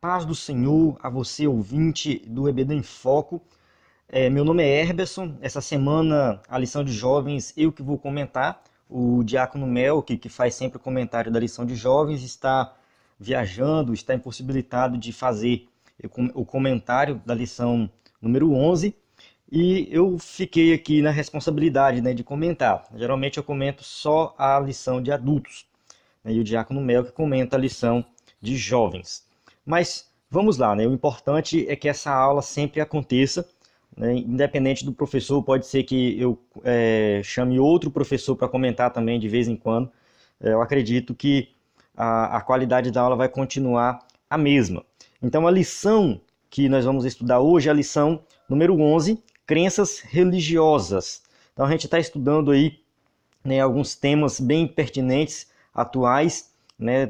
Paz do Senhor a você, ouvinte do EBD em Foco. Meu nome é Herberson. Essa semana, a lição de jovens, eu que vou comentar. O diácono Mel, que faz sempre o comentário da lição de jovens, está viajando, está impossibilitado de fazer o comentário da lição número 11. E eu fiquei aqui na responsabilidade, né, de comentar. Geralmente eu comento só a lição de adultos, né, e o diácono Mel que comenta a lição de jovens. Mas vamos lá, né? O importante é que essa aula sempre aconteça, né? Independente do professor, pode ser que eu chame outro professor para comentar também de vez em quando. Eu acredito que a qualidade da aula vai continuar a mesma. Então, a lição que nós vamos estudar hoje é a lição número 11, crenças religiosas. Então, a gente está estudando aí, né, alguns temas bem pertinentes, atuais, né,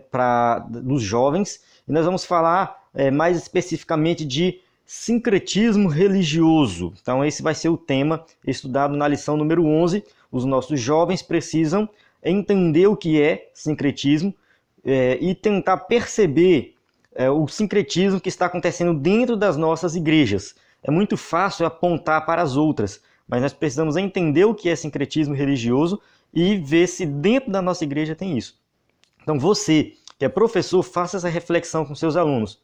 dos jovens, e nós vamos falar mais especificamente de sincretismo religioso. Então esse vai ser o tema estudado na lição número 11. Os nossos jovens precisam entender o que é sincretismo e tentar perceber o sincretismo que está acontecendo dentro das nossas igrejas. É muito fácil apontar para as outras, mas nós precisamos entender o que é sincretismo religioso e ver se dentro da nossa igreja tem isso. Então você, que é professor, faça essa reflexão com seus alunos.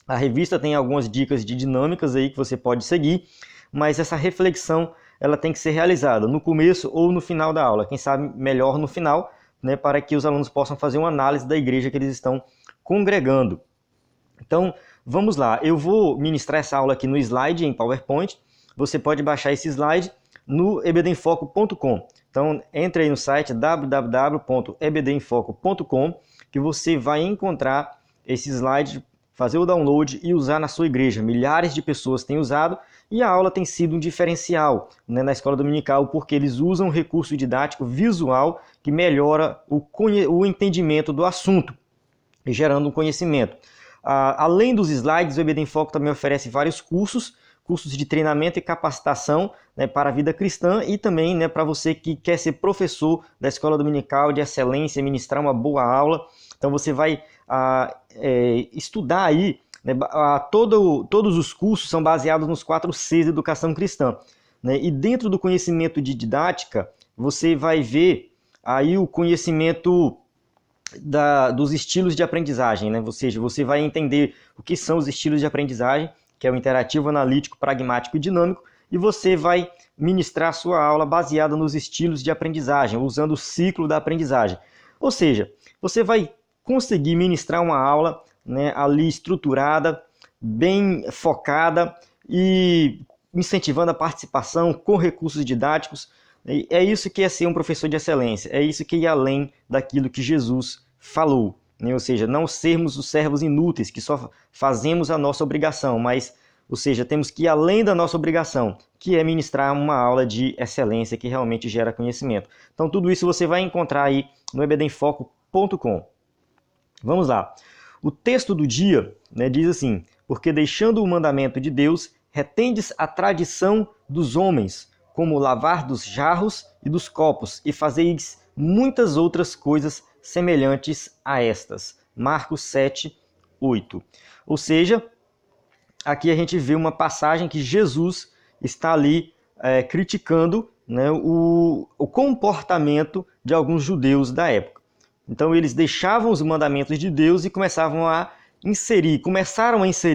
A revista tem algumas dicas de dinâmicas aí que você pode seguir, mas essa reflexão ela tem que ser realizada no começo ou no final da aula. Quem sabe melhor no final, né, para que os alunos possam fazer uma análise da igreja que eles estão congregando. Então, vamos lá. Eu vou ministrar essa aula aqui no slide em PowerPoint. Você pode baixar esse slide no ebdenfoco.com. Então, entre aí no site www.ebdenfoco.com que você vai encontrar esse slide, fazer o download e usar na sua igreja. Milhares de pessoas têm usado e a aula tem sido um diferencial, né, na escola dominical, porque eles usam um recurso didático visual que melhora o entendimento do assunto e gerando um conhecimento. Além dos slides, o EBD em Foco também oferece vários cursos de treinamento e capacitação, né, para a vida cristã e também, né, para você que quer ser professor da escola dominical de excelência, ministrar uma boa aula. Então você vai estudar aí, né, todos os cursos são baseados nos 4 Cs de educação cristã, né, e dentro do conhecimento de didática, você vai ver aí o conhecimento dos estilos de aprendizagem, né? Ou seja, você vai entender o que são os estilos de aprendizagem, que é o interativo, analítico, pragmático e dinâmico, e você vai ministrar a sua aula baseada nos estilos de aprendizagem, usando o ciclo da aprendizagem. Ou seja, você vai conseguir ministrar uma aula, né, ali estruturada, bem focada e incentivando a participação com recursos didáticos. É isso que é ser um professor de excelência, é isso que ir além daquilo que Jesus falou, né? Ou seja, não sermos os servos inúteis que só fazemos a nossa obrigação, mas, ou seja, temos que ir além da nossa obrigação, que é ministrar uma aula de excelência que realmente gera conhecimento. Então tudo isso você vai encontrar aí no ebdenfoco.com. Vamos lá. O texto do dia, né, diz assim: porque deixando o mandamento de Deus, retendes a tradição dos homens, como o lavar dos jarros e dos copos, e fazeis muitas outras coisas semelhantes a estas. Marcos 7, 8. Ou seja, aqui a gente vê uma passagem que Jesus está ali criticando, né, o comportamento de alguns judeus da época. Então eles deixavam os mandamentos de Deus e começaram a inserir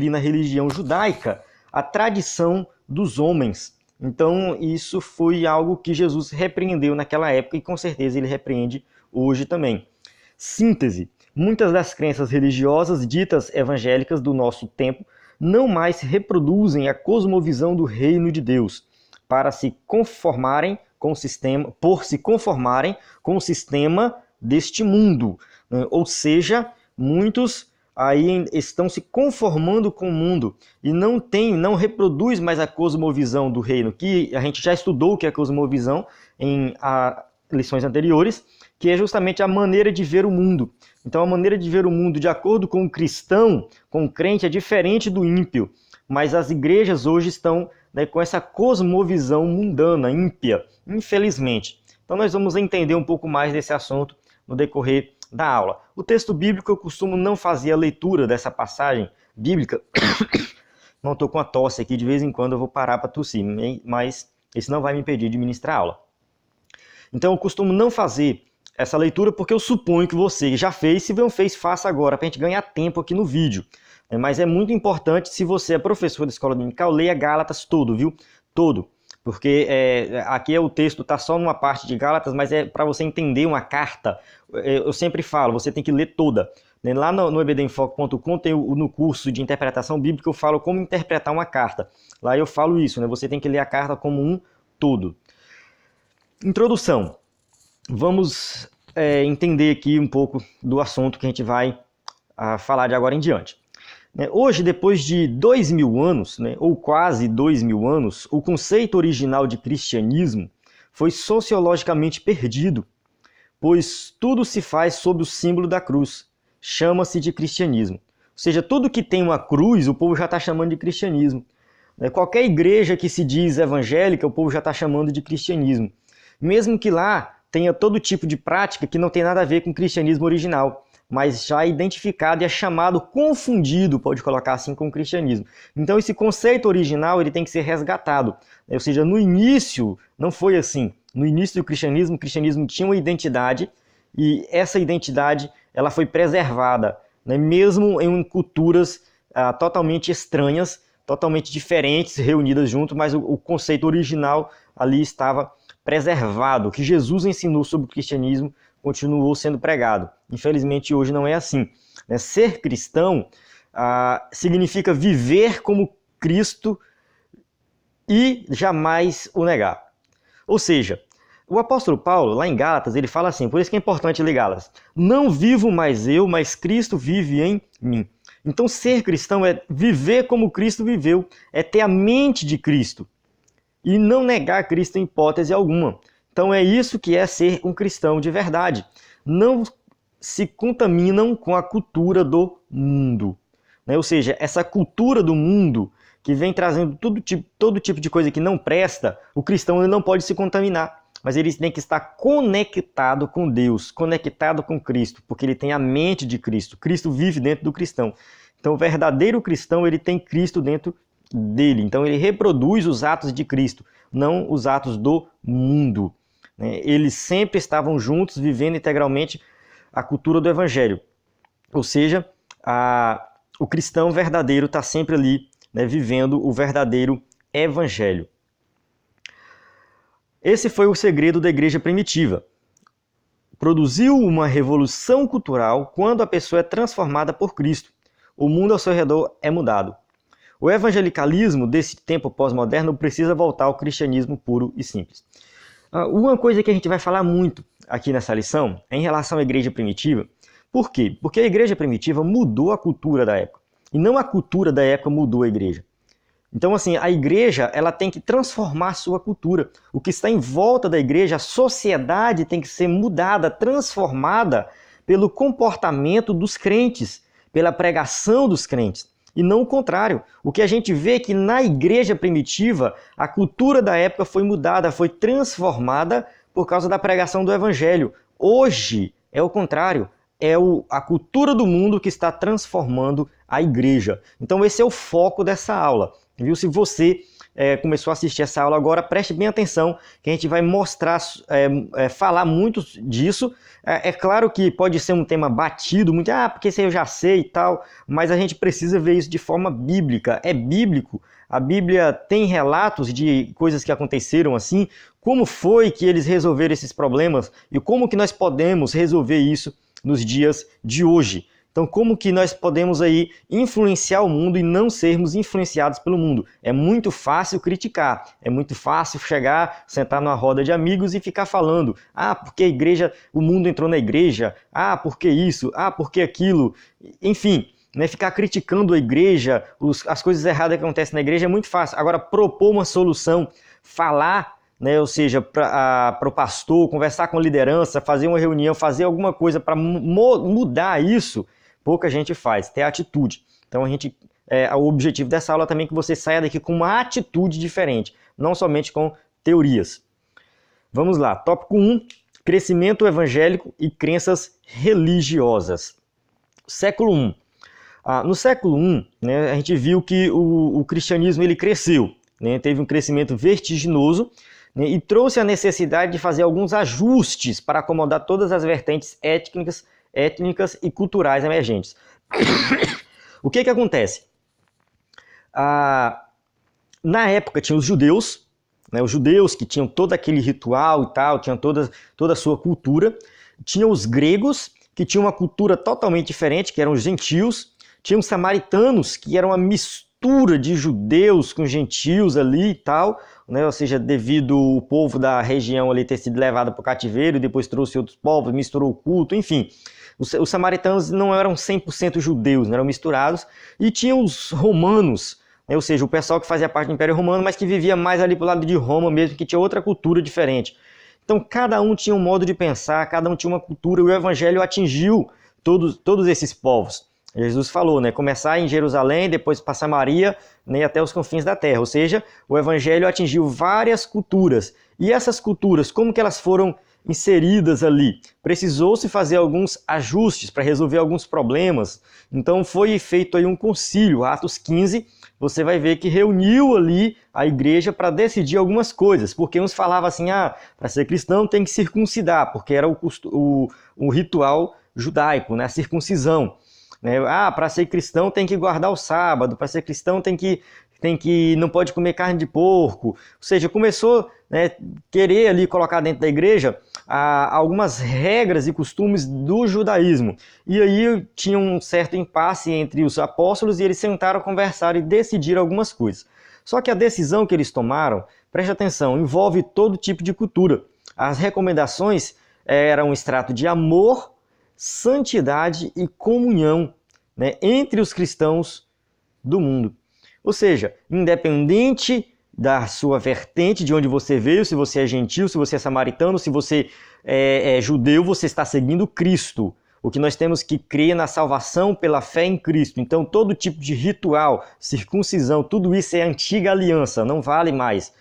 na religião judaica a tradição dos homens. Então isso foi algo que Jesus repreendeu naquela época e com certeza ele repreende hoje também. Síntese: muitas das crenças religiosas ditas evangélicas do nosso tempo não mais reproduzem a cosmovisão do reino de Deus, para se conformarem com o sistema, por se conformarem com o sistema deste mundo. Ou seja, muitos aí estão se conformando com o mundo e não reproduz mais a cosmovisão do reino, que a gente já estudou o que é cosmovisão em lições anteriores, que é justamente a maneira de ver o mundo. Então a maneira de ver o mundo de acordo com o cristão, com o crente, é diferente do ímpio, mas as igrejas hoje estão, né, com essa cosmovisão mundana, ímpia, infelizmente. Então nós vamos entender um pouco mais desse assunto no decorrer da aula. O texto bíblico eu costumo não fazer a leitura dessa passagem bíblica. Não estou com a tosse aqui, de vez em quando eu vou parar para tossir, mas isso não vai me impedir de ministrar a aula. Então eu costumo não fazer essa leitura porque eu suponho que você já fez. Se não fez, faça agora, para a gente ganhar tempo aqui no vídeo. Mas é muito importante, se você é professor da escola dominical, leia Gálatas todo, viu? Todo. Porque aqui o texto está só numa parte de Gálatas, mas é para você entender uma carta. Eu sempre falo, você tem que ler toda. Lá no ebdenfoco.com tem no curso de interpretação bíblica, eu falo como interpretar uma carta. Lá eu falo isso, né? Você tem que ler a carta como um todo. Introdução. Vamos entender aqui um pouco do assunto que a gente vai falar de agora em diante. Hoje, depois de 2000 anos, ou quase 2000 anos, o conceito original de cristianismo foi sociologicamente perdido, pois tudo se faz sob o símbolo da cruz. Chama-se de cristianismo. Ou seja, tudo que tem uma cruz, o povo já está chamando de cristianismo. Qualquer igreja que se diz evangélica, o povo já está chamando de cristianismo. Mesmo que lá tenha todo tipo de prática que não tem nada a ver com o cristianismo original, mas já é identificado e é chamado, confundido, pode colocar assim, com o cristianismo. Então esse conceito original ele tem que ser resgatado. Ou seja, no início não foi assim. No início do cristianismo, o cristianismo tinha uma identidade e essa identidade ela foi preservada, mesmo em culturas totalmente estranhas, totalmente diferentes, reunidas junto, mas o conceito original ali estava preservado. O que Jesus ensinou sobre o cristianismo continuou sendo pregado. Infelizmente, hoje não é assim. Ser cristão significa viver como Cristo e jamais o negar. Ou seja, o apóstolo Paulo, lá em Gálatas, ele fala assim, por isso que é importante ler Gálatas: não vivo mais eu, mas Cristo vive em mim. Então, ser cristão é viver como Cristo viveu, é ter a mente de Cristo e não negar Cristo em hipótese alguma. Então é isso que é ser um cristão de verdade. Não se contaminam com a cultura do mundo. Ou seja, essa cultura do mundo que vem trazendo todo tipo de coisa que não presta, o cristão ele não pode se contaminar. Mas ele tem que estar conectado com Deus, conectado com Cristo, porque ele tem a mente de Cristo. Cristo vive dentro do cristão. Então o verdadeiro cristão ele tem Cristo dentro dele. Então ele reproduz os atos de Cristo, não os atos do mundo. Eles sempre estavam juntos, vivendo integralmente a cultura do Evangelho. Ou seja, o cristão verdadeiro está sempre ali, vivendo o verdadeiro Evangelho. Esse foi o segredo da igreja primitiva. Produziu uma revolução cultural quando a pessoa é transformada por Cristo. O mundo ao seu redor é mudado. O evangelicalismo desse tempo pós-moderno precisa voltar ao cristianismo puro e simples. Uma coisa que a gente vai falar muito aqui nessa lição é em relação à igreja primitiva. Por quê? Porque a igreja primitiva mudou a cultura da época. E não a cultura da época mudou a igreja. Então, assim, a igreja ela tem que transformar a sua cultura. O que está em volta da igreja, a sociedade tem que ser mudada, transformada pelo comportamento dos crentes, pela pregação dos crentes. E não o contrário. O que a gente vê é que na igreja primitiva, a cultura da época foi mudada, foi transformada por causa da pregação do evangelho. Hoje é o contrário. É a cultura do mundo que está transformando a igreja. Então esse é o foco dessa aula. Viu? Se você começou a assistir essa aula agora, preste bem atenção, que a gente vai mostrar, falar muito disso. É claro que pode ser um tema batido, muito, porque isso eu já sei e tal, mas a gente precisa ver isso de forma bíblica. É bíblico. A Bíblia tem relatos de coisas que aconteceram assim, como foi que eles resolveram esses problemas e como que nós podemos resolver isso nos dias de hoje. Então, como que nós podemos aí influenciar o mundo e não sermos influenciados pelo mundo? É muito fácil criticar, é muito fácil chegar, sentar numa roda de amigos e ficar falando, porque a igreja, o mundo entrou na igreja, porque isso, porque aquilo, enfim, ficar criticando a igreja, as coisas erradas que acontecem na igreja é muito fácil. Agora, propor uma solução, falar, ou seja, para o pastor, conversar com a liderança, fazer uma reunião, fazer alguma coisa para mudar isso, pouca gente faz, ter atitude. Então o objetivo dessa aula também é que você saia daqui com uma atitude diferente, não somente com teorias. Vamos lá, tópico 1, crescimento evangélico e crenças religiosas. Século I. No século I, né, a gente viu que o cristianismo ele cresceu, né, teve um crescimento vertiginoso, né, e trouxe a necessidade de fazer alguns ajustes para acomodar todas as vertentes étnicas e culturais emergentes. O que acontece? Na época tinha os judeus, né, os judeus que tinham todo aquele ritual e tal, tinham toda a sua cultura. Tinha os gregos, que tinham uma cultura totalmente diferente, que eram os gentios. Tinha os samaritanos, que eram uma mistura de judeus com gentios ali e tal, né? Ou seja, devido o povo da região ali ter sido levado para o cativeiro, depois trouxe outros povos, misturou o culto, enfim. Os samaritanos não eram 100% judeus, eram misturados. E tinha os romanos, né? Ou seja, o pessoal que fazia parte do Império Romano, mas que vivia mais ali pro lado de Roma mesmo, que tinha outra cultura diferente. Então, cada um tinha um modo de pensar, cada um tinha uma cultura, e o Evangelho atingiu todos esses povos. Jesus falou, né? Começar em Jerusalém, depois para Samaria, né, até os confins da terra. Ou seja, o Evangelho atingiu várias culturas. E essas culturas, como que elas foram inseridas ali? Precisou-se fazer alguns ajustes para resolver alguns problemas. Então foi feito aí um concílio, Atos 15, você vai ver que reuniu ali a igreja para decidir algumas coisas, porque uns falavam assim, para ser cristão tem que circuncidar, porque era o ritual judaico, né, a circuncisão. Né? Para ser cristão tem que guardar o sábado, para ser cristão não pode comer carne de porco. Ou seja, começou, né, querer ali colocar dentro da igreja algumas regras e costumes do judaísmo. E aí tinha um certo impasse entre os apóstolos e eles sentaram, conversaram e decidiram algumas coisas. Só que a decisão que eles tomaram, preste atenção, envolve todo tipo de cultura. As recomendações eram um extrato de amor, santidade e comunhão, né, entre os cristãos do mundo. Ou seja, independente da sua vertente, de onde você veio, se você é gentil, se você é samaritano, se você é judeu, você está seguindo Cristo. O que nós temos que crer na salvação pela fé em Cristo. Então, todo tipo de ritual, circuncisão, tudo isso é antiga aliança, não vale mais.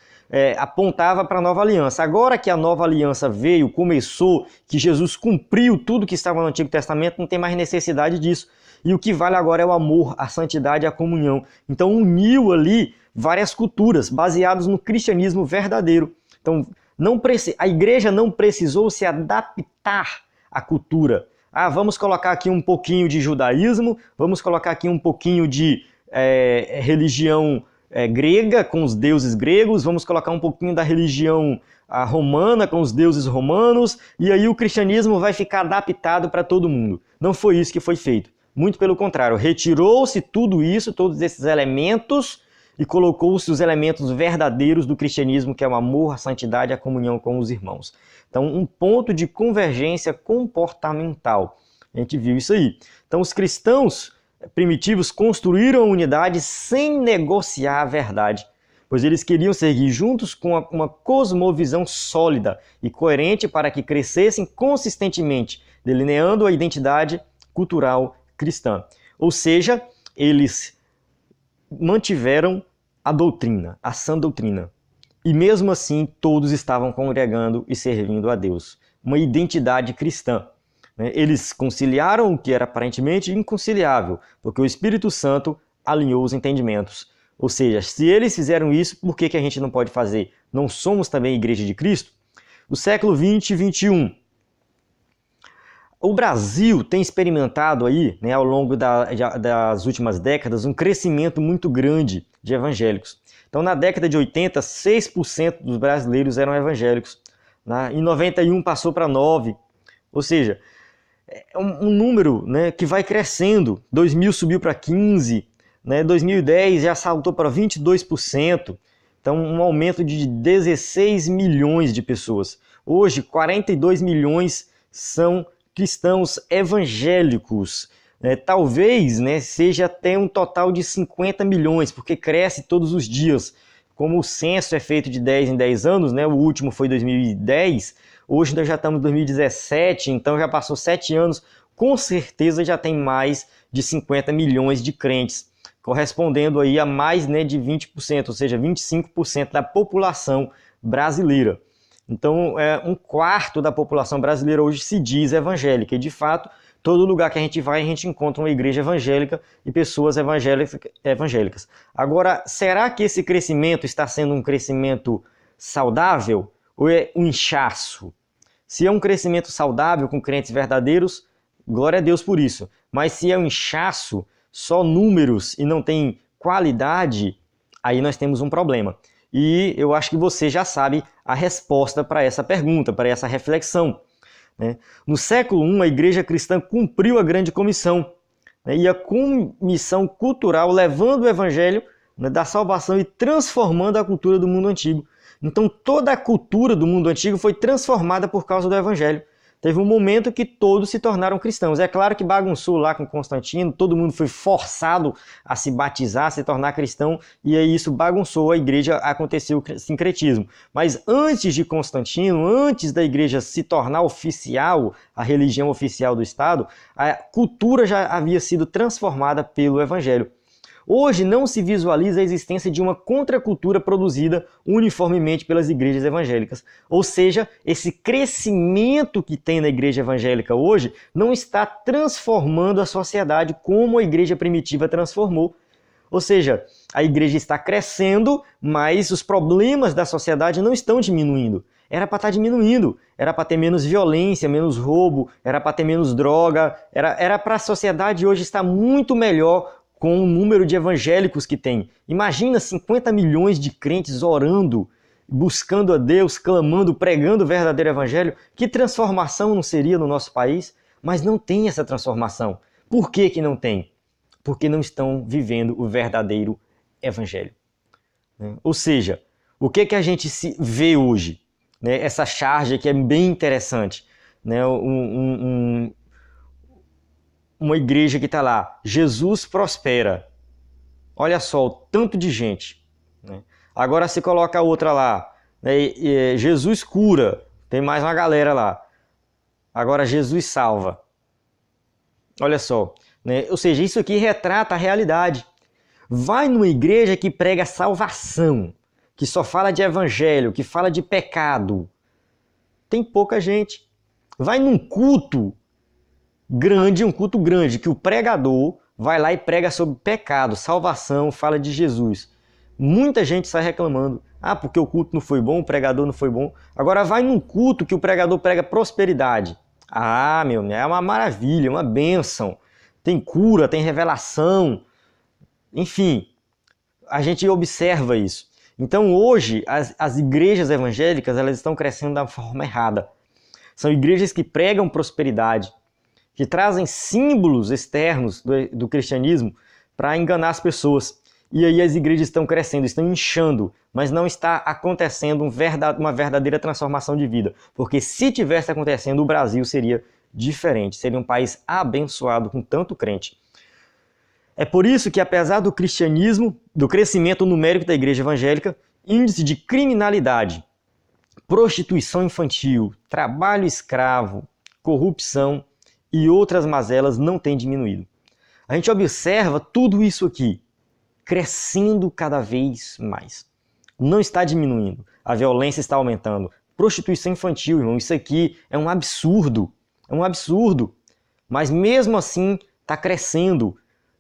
Apontava para a nova aliança. Agora que a nova aliança veio, começou, que Jesus cumpriu tudo que estava no Antigo Testamento, não tem mais necessidade disso. E o que vale agora é o amor, a santidade e a comunhão. Então uniu ali várias culturas baseadas no cristianismo verdadeiro. Então a igreja não precisou se adaptar à cultura. Vamos colocar aqui um pouquinho de judaísmo, vamos colocar aqui um pouquinho de religião grega com os deuses gregos, vamos colocar um pouquinho da religião romana com os deuses romanos, e aí o cristianismo vai ficar adaptado para todo mundo. Não foi isso que foi feito. Muito pelo contrário, retirou-se tudo isso, todos esses elementos, e colocou-se os elementos verdadeiros do cristianismo, que é o amor, a santidade e a comunhão com os irmãos. Então, um ponto de convergência comportamental. A gente viu isso aí. Então, os cristãos primitivos construíram a unidade sem negociar a verdade, pois eles queriam seguir juntos com uma cosmovisão sólida e coerente para que crescessem consistentemente, delineando a identidade cultural cristã. Ou seja, eles mantiveram a doutrina, a sã doutrina. E mesmo assim, todos estavam congregando e servindo a Deus. Uma identidade cristã. Eles conciliaram o que era aparentemente inconciliável, porque o Espírito Santo alinhou os entendimentos. Ou seja, se eles fizeram isso, por que a gente não pode fazer? Não somos também Igreja de Cristo? O século 20 e 21. O Brasil tem experimentado aí, né, ao longo das últimas décadas, um crescimento muito grande de evangélicos. Então, na década de 80, 6% dos brasileiros eram evangélicos. Em 91 passou para 9%. Ou seja, é um número, né, que vai crescendo. 2000 subiu para 15%, né, 2010 já saltou para 22%. Então, um aumento de 16 milhões de pessoas. Hoje, 42 milhões são cristãos evangélicos. Talvez, né, seja até um total de 50 milhões, porque cresce todos os dias. Como o censo é feito de 10 em 10 anos, né, o último foi 2010, hoje nós já estamos em 2017, então já passou 7 anos, com certeza já tem mais de 50 milhões de crentes, correspondendo aí a mais, né, de 20%, ou seja, 25% da população brasileira. Então, um quarto da população brasileira hoje se diz evangélica, e de fato, todo lugar que a gente vai, a gente encontra uma igreja evangélica e pessoas evangélicas. Agora, será que esse crescimento está sendo um crescimento saudável ou é um inchaço? Se é um crescimento saudável com crentes verdadeiros, glória a Deus por isso. Mas se é um inchaço, só números e não tem qualidade, aí nós temos um problema. E eu acho que você já sabe a resposta para essa pergunta, para essa reflexão. No século I, a igreja cristã cumpriu a grande comissão, e a comissão cultural levando o evangelho da salvação e transformando a cultura do mundo antigo. Então toda a cultura do mundo antigo foi transformada por causa do evangelho. Teve um momento que todos se tornaram cristãos. É claro que bagunçou lá com Constantino, todo mundo foi forçado a se batizar, a se tornar cristão, e aí isso bagunçou a igreja, aconteceu o sincretismo. Mas antes de Constantino, antes da igreja se tornar oficial, a religião oficial do Estado, a cultura já havia sido transformada pelo evangelho. Hoje não se visualiza a existência de uma contracultura produzida uniformemente pelas igrejas evangélicas. Ou seja, esse crescimento que tem na igreja evangélica hoje não está transformando a sociedade como a igreja primitiva transformou. Ou seja, a igreja está crescendo, mas os problemas da sociedade não estão diminuindo. Era para estar diminuindo, era para ter menos violência, menos roubo, era para ter menos droga, era para a sociedade hoje estar muito melhor com o número de evangélicos que tem. Imagina 50 milhões de crentes orando, buscando a Deus, clamando, pregando o verdadeiro evangelho. Que transformação não seria no nosso país? Mas não tem essa transformação. Por que que não tem? Porque não estão vivendo o verdadeiro evangelho. Ou seja, o que que a gente vê hoje? Essa charge aqui é bem interessante. Uma igreja que está lá, Jesus prospera. Olha só o tanto de gente. Agora se coloca a outra lá, Jesus cura, tem mais uma galera lá. Agora Jesus salva. Olha só, ou seja, isso aqui retrata a realidade. Vai numa igreja que prega salvação, que só fala de evangelho, que fala de pecado. Tem pouca gente. Vai num culto grande, que o pregador vai lá e prega sobre pecado, salvação, fala de Jesus. Muita gente sai reclamando. Porque o culto não foi bom, o pregador não foi bom. Agora vai num culto que o pregador prega prosperidade. É uma maravilha, uma bênção. Tem cura, tem revelação. Enfim, a gente observa isso. Então hoje as igrejas evangélicas elas estão crescendo da forma errada. São igrejas que pregam prosperidade, que trazem símbolos externos do cristianismo para enganar as pessoas. E aí as igrejas estão crescendo, estão inchando, mas não está acontecendo uma verdadeira transformação de vida. Porque se tivesse acontecendo, o Brasil seria diferente, seria um país abençoado com tanto crente. É por isso que, apesar do cristianismo, do crescimento numérico da igreja evangélica, índice de criminalidade, prostituição infantil, trabalho escravo, corrupção e outras mazelas não têm diminuído. A gente observa tudo isso aqui crescendo cada vez mais. Não está diminuindo. A violência está aumentando. Prostituição infantil, irmão, isso aqui é um absurdo. É um absurdo. Mas mesmo assim está crescendo.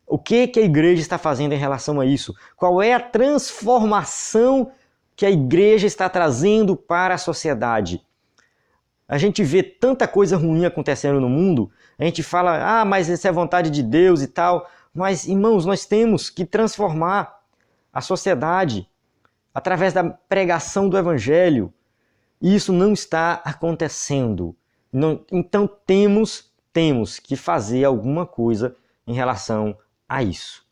O que a igreja está fazendo em relação a isso? Qual é a transformação que a igreja está trazendo para a sociedade? A gente vê tanta coisa ruim acontecendo no mundo, a gente fala, mas isso é vontade de Deus e tal. Mas, irmãos, nós temos que transformar a sociedade através da pregação do evangelho. E isso não está acontecendo. Então temos que fazer alguma coisa em relação a isso.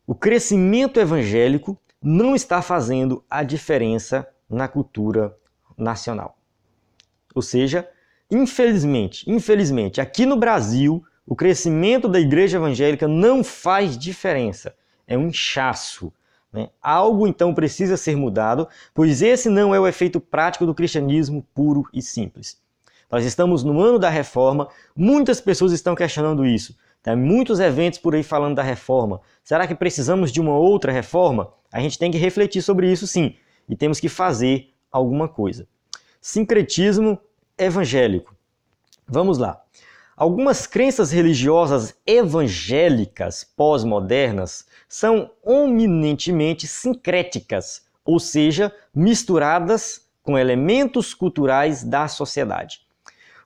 O crescimento evangélico não está fazendo a diferença na cultura nacional. Ou seja, infelizmente, aqui no Brasil, o crescimento da igreja evangélica não faz diferença. É um inchaço. Algo então precisa ser mudado, pois esse não é o efeito prático do cristianismo puro e simples. Nós estamos no ano da reforma, muitas pessoas estão questionando isso. Tem muitos eventos por aí falando da reforma. Será que precisamos de uma outra reforma? A gente tem que refletir sobre isso sim. e temos que fazer alguma coisa. Sincretismo evangélico. Vamos lá. Algumas crenças religiosas evangélicas pós-modernas são eminentemente sincréticas, ou seja, misturadas com elementos culturais da sociedade.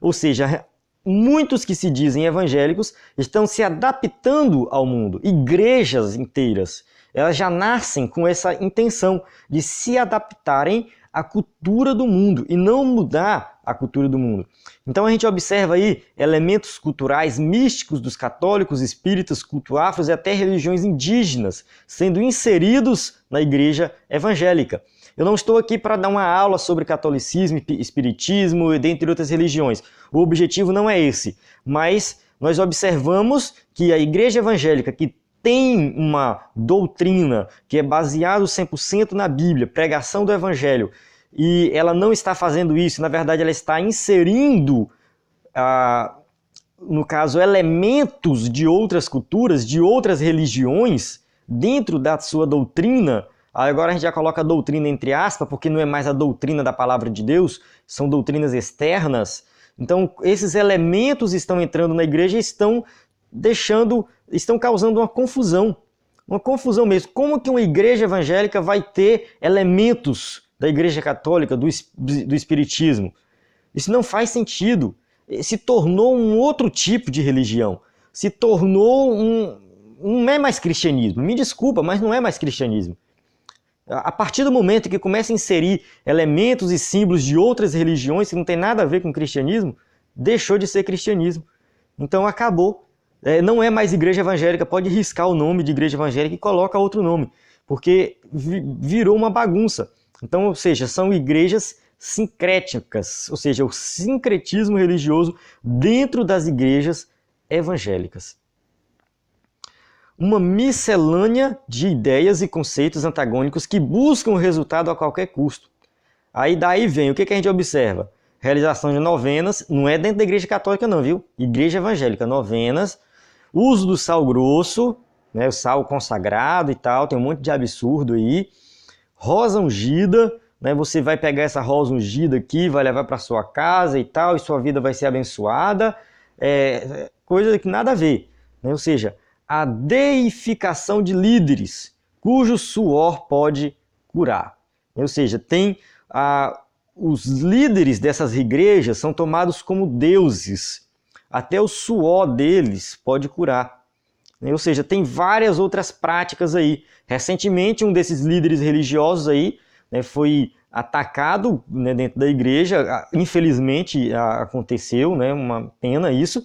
Ou seja, muitos que se dizem evangélicos estão se adaptando ao mundo. Igrejas inteiras, elas já nascem com essa intenção de se adaptarem à cultura do mundo e não mudar a cultura do mundo. Então a gente observa aí elementos culturais místicos dos católicos, espíritas, culto afros e até religiões indígenas sendo inseridos na igreja evangélica. Eu não estou aqui para dar uma aula sobre catolicismo, espiritismo e dentre outras religiões. O objetivo não é esse, mas nós observamos que a igreja evangélica, que tem uma doutrina que é baseada 100% na Bíblia, pregação do evangelho, e ela não está fazendo isso, na verdade ela está inserindo, no caso, elementos de outras culturas, de outras religiões, dentro da sua doutrina. Agora a gente já coloca a doutrina entre aspas, porque não é mais a doutrina da palavra de Deus, são doutrinas externas. Então esses elementos estão entrando na igreja e estão causando uma confusão mesmo. Como que uma igreja evangélica vai ter elementos da igreja católica, do espiritismo? Isso não faz sentido. Se tornou um outro tipo de religião. Se tornou não é mais cristianismo. Me desculpa, mas não é mais cristianismo. A partir do momento que começa a inserir elementos e símbolos de outras religiões que não tem nada a ver com o cristianismo, deixou de ser cristianismo. Então acabou. Não é mais igreja evangélica, pode riscar o nome de igreja evangélica e coloca outro nome, porque virou uma bagunça. Então, ou seja, são igrejas sincréticas, ou seja, o sincretismo religioso dentro das igrejas evangélicas. Uma miscelânea de ideias e conceitos antagônicos que buscam o resultado a qualquer custo. Aí daí vem, o que a gente observa? Realização de novenas, não é dentro da igreja católica não, viu? Igreja evangélica, novenas, uso do sal grosso, né, o sal consagrado e tal, tem um monte de absurdo aí. Rosa ungida, né, você vai pegar essa rosa ungida aqui, vai levar para sua casa e tal, e sua vida vai ser abençoada. Coisa que nada a ver, né? Ou seja, a deificação de líderes, cujo suor pode curar. Ou seja, os líderes dessas igrejas são tomados como deuses. Até o suor deles pode curar. Ou seja, tem várias outras práticas aí. Recentemente, um desses líderes religiosos aí, né, foi atacado, né, dentro da igreja. Infelizmente aconteceu, né, uma pena isso.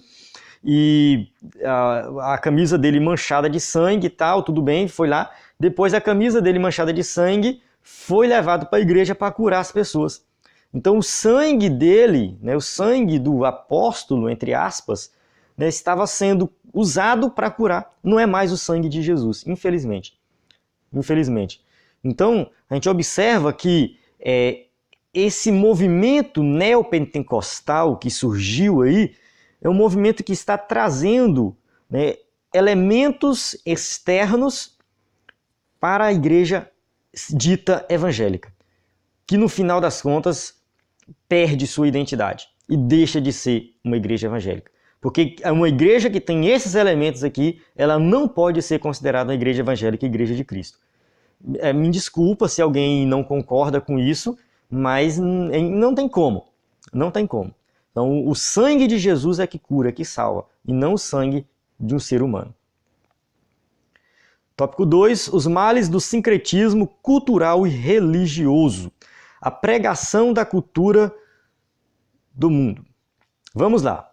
E a camisa dele manchada de sangue e tal, tudo bem, foi lá. Depois a camisa dele manchada de sangue foi levado para a igreja para curar as pessoas. Então o sangue dele, né, o sangue do apóstolo, entre aspas, né, estava sendo usado para curar. Não é mais o sangue de Jesus, infelizmente. Então a gente observa que esse movimento neopentecostal que surgiu aí é um movimento que está trazendo, né, elementos externos para a igreja dita evangélica, que no final das contas perde sua identidade e deixa de ser uma igreja evangélica. Porque uma igreja que tem esses elementos aqui, ela não pode ser considerada uma igreja evangélica, igreja de Cristo. Me desculpa se alguém não concorda com isso, mas não tem como. Não tem como. Então, o sangue de Jesus é que cura, que salva, e não o sangue de um ser humano. Tópico 2, os males do sincretismo cultural e religioso. A pregação da cultura do mundo. Vamos lá.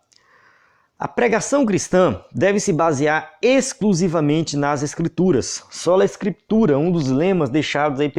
A pregação cristã deve se basear exclusivamente nas Escrituras. Sola Escritura, um dos lemas deixados aí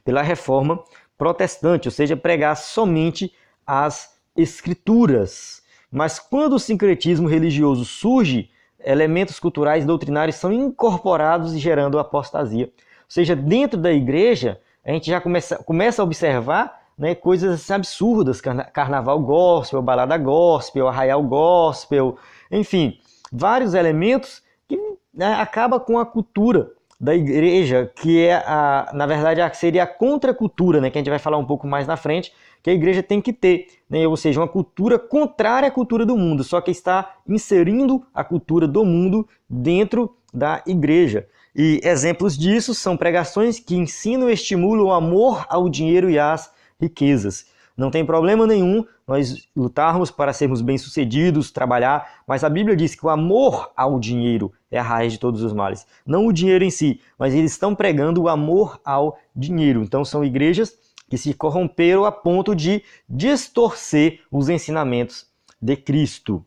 pela Reforma Protestante, ou seja, pregar somente as Escrituras. Mas quando o sincretismo religioso surge, elementos culturais e doutrinários são incorporados e gerando apostasia. Ou seja, dentro da igreja, a gente já começa a observar, né, coisas assim absurdas, carnaval gospel, balada gospel, arraial gospel, enfim, vários elementos que, né, acabam com a cultura. da igreja, que é, na verdade, seria a contracultura, né, que a gente vai falar um pouco mais na frente, que a igreja tem que ter, né, ou seja, uma cultura contrária à cultura do mundo, só que está inserindo a cultura do mundo dentro da igreja. E exemplos disso são pregações que ensinam e estimulam o amor ao dinheiro e às riquezas. Não tem problema nenhum nós lutarmos para sermos bem-sucedidos, trabalhar, mas a Bíblia diz que o amor ao dinheiro é a raiz de todos os males. Não o dinheiro em si, mas eles estão pregando o amor ao dinheiro. Então são igrejas que se corromperam a ponto de distorcer os ensinamentos de Cristo.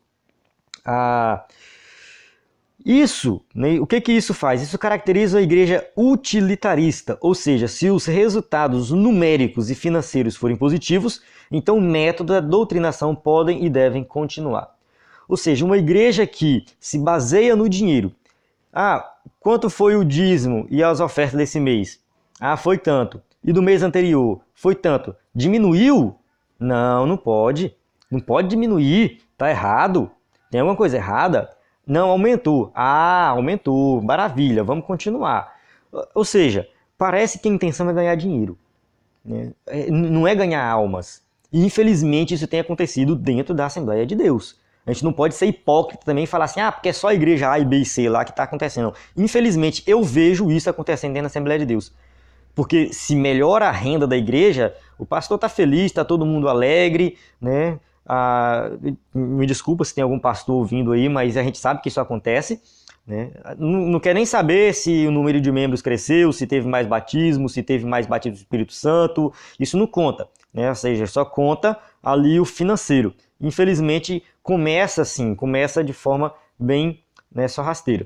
Isso, né, o que isso faz? Isso caracteriza a igreja utilitarista, ou seja, se os resultados numéricos e financeiros forem positivos, então o método da doutrinação podem e devem continuar. Ou seja, uma igreja que se baseia no dinheiro. Quanto foi o dízimo e as ofertas desse mês? Foi tanto. E do mês anterior? Foi tanto. Diminuiu? Não, não pode. Não pode diminuir. Está errado. Tem alguma coisa errada? Não, aumentou. Aumentou. Maravilha, vamos continuar. Ou seja, parece que a intenção é ganhar dinheiro, né? Não é ganhar almas. E infelizmente isso tem acontecido dentro da Assembleia de Deus. A gente não pode ser hipócrita também e falar assim, porque é só a igreja A, B e C lá que está acontecendo. Infelizmente eu vejo isso acontecendo dentro da Assembleia de Deus. Porque se melhora a renda da igreja, o pastor está feliz, está todo mundo alegre, né? Me desculpa se tem algum pastor ouvindo aí, mas a gente sabe que isso acontece, né? Não quer nem saber se o número de membros cresceu, se teve mais batismo, se teve mais batismo do Espírito Santo, isso não conta, né? Ou seja, só conta ali o financeiro. Infelizmente começa de forma bem, né, só rasteira.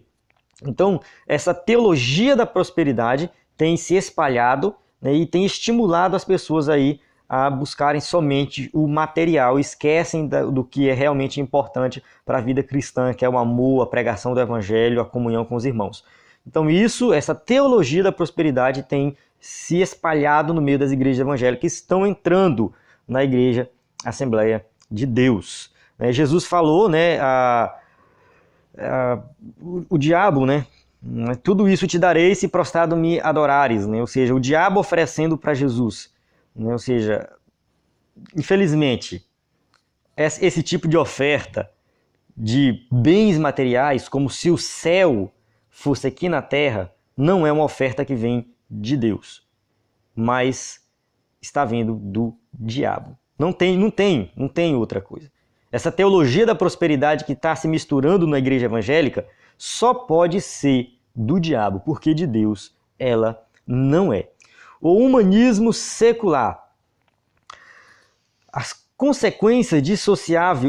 Então, essa teologia da prosperidade tem se espalhado, né, e tem estimulado as pessoas aí a buscarem somente o material, esquecem do que é realmente importante para a vida cristã, que é o amor, a pregação do evangelho, a comunhão com os irmãos. Então essa teologia da prosperidade tem se espalhado no meio das igrejas evangélicas que estão entrando na igreja Assembleia de Deus. Jesus falou, né, o diabo, né, tudo isso te darei se prostrado me adorares, né? Ou seja, o diabo oferecendo para Jesus. Ou seja, infelizmente, esse tipo de oferta de bens materiais, como se o céu fosse aqui na terra, não é uma oferta que vem de Deus, mas está vindo do diabo. Não tem outra coisa. Essa teologia da prosperidade que está se misturando na igreja evangélica só pode ser do diabo, porque de Deus ela não é. O humanismo secular. As consequências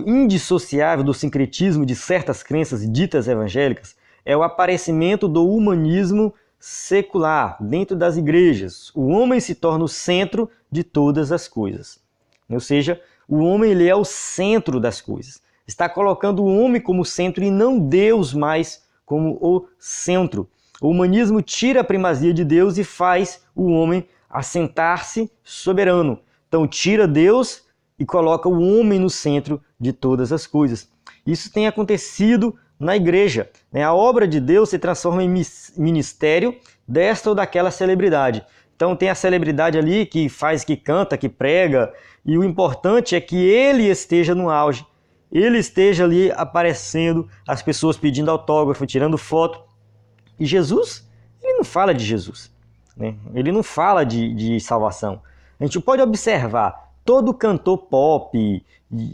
indissociável do sincretismo de certas crenças ditas evangélicas é o aparecimento do humanismo secular dentro das igrejas. O homem se torna o centro de todas as coisas. Ou seja, o homem ele é o centro das coisas. Está colocando o homem como centro e não Deus mais como o centro. O humanismo tira a primazia de Deus e faz o homem assentar-se soberano. Então tira Deus e coloca o homem no centro de todas as coisas. Isso tem acontecido na igreja. A obra de Deus se transforma em ministério desta ou daquela celebridade. Então tem a celebridade ali que faz, que canta, que prega, e o importante é que ele esteja no auge. Ele esteja ali aparecendo, as pessoas pedindo autógrafo, tirando foto. E Jesus, ele não fala de Jesus, né? Ele não fala de salvação. A gente pode observar, todo cantor pop,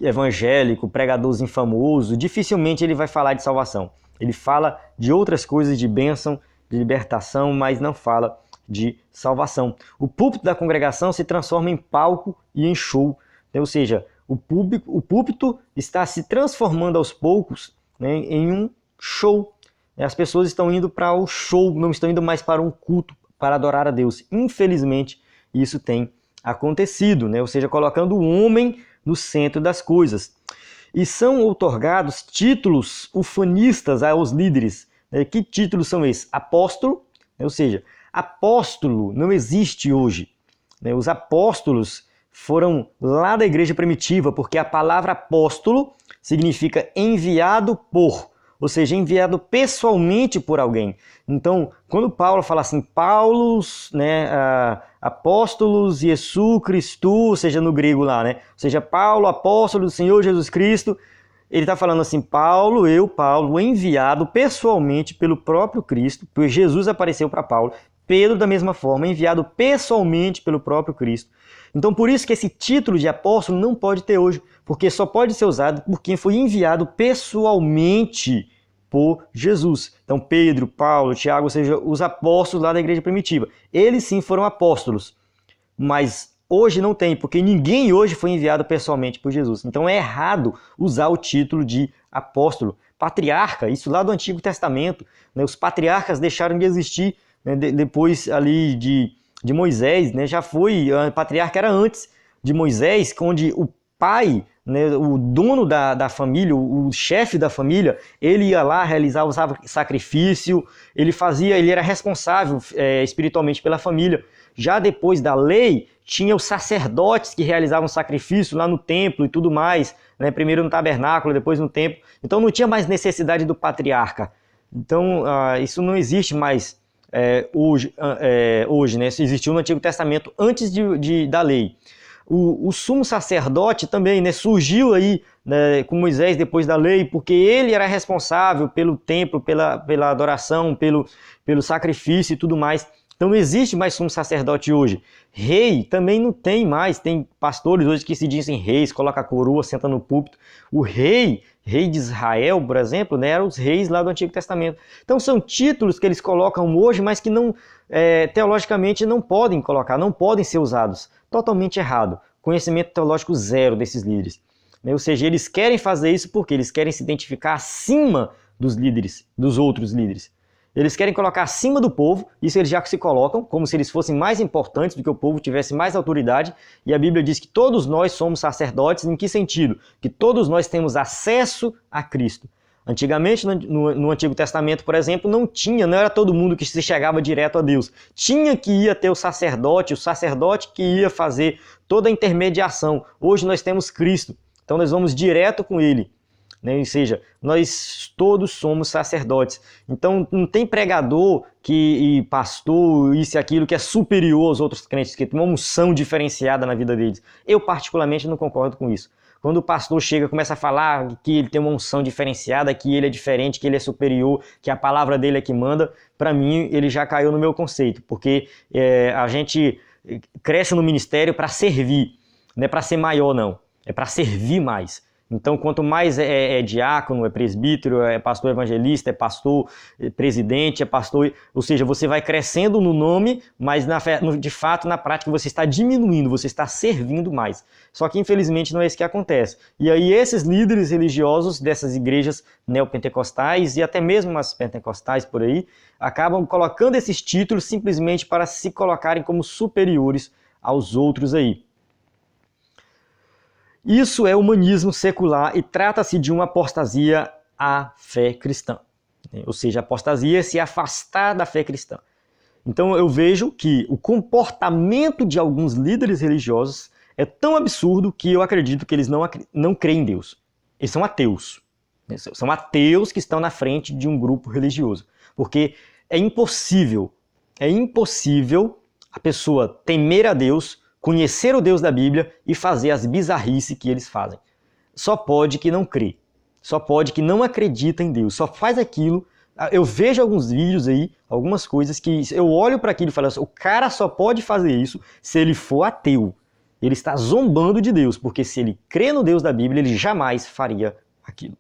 evangélico, pregadorzinho famoso, dificilmente ele vai falar de salvação. Ele fala de outras coisas, de bênção, de libertação, mas não fala de salvação. O púlpito da congregação se transforma em palco e em show. Ou seja, o púlpito está se transformando aos poucos, né, em um show. As pessoas estão indo para o show, não estão indo mais para um culto, para adorar a Deus. Infelizmente, isso tem acontecido, né? Ou seja, colocando o homem no centro das coisas. E são outorgados títulos ufanistas aos líderes. Que títulos são esses? Apóstolo, ou seja, apóstolo não existe hoje. Os apóstolos foram lá da igreja primitiva, porque a palavra apóstolo significa enviado por, ou seja, enviado pessoalmente por alguém. Então, quando Paulo fala assim, Paulos, né, apóstolos Iesu Cristo, ou seja, no grego lá, né, ou seja, Paulo, apóstolo do Senhor Jesus Cristo, ele está falando assim, Paulo, enviado pessoalmente pelo próprio Cristo, pois Jesus apareceu para Paulo, Pedro, da mesma forma, enviado pessoalmente pelo próprio Cristo. Então, por isso que esse título de apóstolo não pode ter hoje, porque só pode ser usado por quem foi enviado pessoalmente por Jesus. Então, Pedro, Paulo, Tiago, ou seja, os apóstolos lá da igreja primitiva. Eles sim foram apóstolos, mas hoje não tem, porque ninguém hoje foi enviado pessoalmente por Jesus. Então, é errado usar o título de apóstolo. Patriarca, isso lá do Antigo Testamento, né? Os patriarcas deixaram de existir, né, depois ali de Moisés, né, já foi, a patriarca era antes de Moisés, onde o pai, né, o dono da família, o chefe da família, ele ia lá realizar o sacrifício, ele era responsável espiritualmente pela família. Já depois da lei, tinha os sacerdotes que realizavam sacrifício lá no templo e tudo mais, né, primeiro no tabernáculo, depois no templo. Então não tinha mais necessidade do patriarca. Então isso não existe mais hoje, né? Isso existiu no Antigo Testamento antes da lei. O sumo sacerdote também, né, surgiu aí, né, com Moisés depois da lei, porque ele era responsável pelo templo, pela adoração, pelo sacrifício e tudo mais. Então não existe mais sumo sacerdote hoje. Rei também não tem mais. Tem pastores hoje que se dizem reis, coloca a coroa, senta no púlpito. O rei de Israel, por exemplo, né, eram os reis lá do Antigo Testamento. Então são títulos que eles colocam hoje, mas que não, teologicamente não podem colocar, não podem ser usados. Totalmente errado. Conhecimento teológico zero desses líderes. Ou seja, eles querem fazer isso porque eles querem se identificar acima dos líderes, dos outros líderes. Eles querem colocar acima do povo, isso eles já se colocam, como se eles fossem mais importantes do que o povo, tivesse mais autoridade. E a Bíblia diz que todos nós somos sacerdotes, em que sentido? Que todos nós temos acesso a Cristo. Antigamente, no Antigo Testamento, por exemplo, não era todo mundo que se chegava direto a Deus. Tinha que ir até o sacerdote que ia fazer toda a intermediação. Hoje nós temos Cristo, então nós vamos direto com Ele. Né? Ou seja, nós todos somos sacerdotes. Então não tem pregador e pastor, isso e aquilo, que é superior aos outros crentes, que tem uma unção diferenciada na vida deles. Eu particularmente não concordo com isso. Quando o pastor chega e começa a falar que ele tem uma unção diferenciada, que ele é diferente, que ele é superior, que a palavra dele é que manda, para mim ele já caiu no meu conceito, porque a gente cresce no ministério para servir, não é para ser maior não, é para servir mais. Então, quanto mais é diácono, é presbítero, é pastor evangelista, é pastor presidente, é pastor... Ou seja, você vai crescendo no nome, mas de fato, na prática, você está diminuindo, você está servindo mais. Só que, infelizmente, não é isso que acontece. E aí, esses líderes religiosos dessas igrejas neopentecostais e até mesmo as pentecostais por aí, acabam colocando esses títulos simplesmente para se colocarem como superiores aos outros aí. Isso é humanismo secular e trata-se de uma apostasia à fé cristã. Ou seja, apostasia é se afastar da fé cristã. Então eu vejo que o comportamento de alguns líderes religiosos é tão absurdo que eu acredito que eles não creem em Deus. Eles são ateus. São ateus que estão na frente de um grupo religioso. Porque é impossível a pessoa temer a Deus, conhecer o Deus da Bíblia e fazer as bizarrices que eles fazem. Só pode que não crê. Só pode que não acredita em Deus. Só faz aquilo. Eu vejo alguns vídeos aí, algumas coisas que eu olho para aquilo e falo assim, o cara só pode fazer isso se ele for ateu. Ele está zombando de Deus, porque se ele crê no Deus da Bíblia, ele jamais faria aquilo.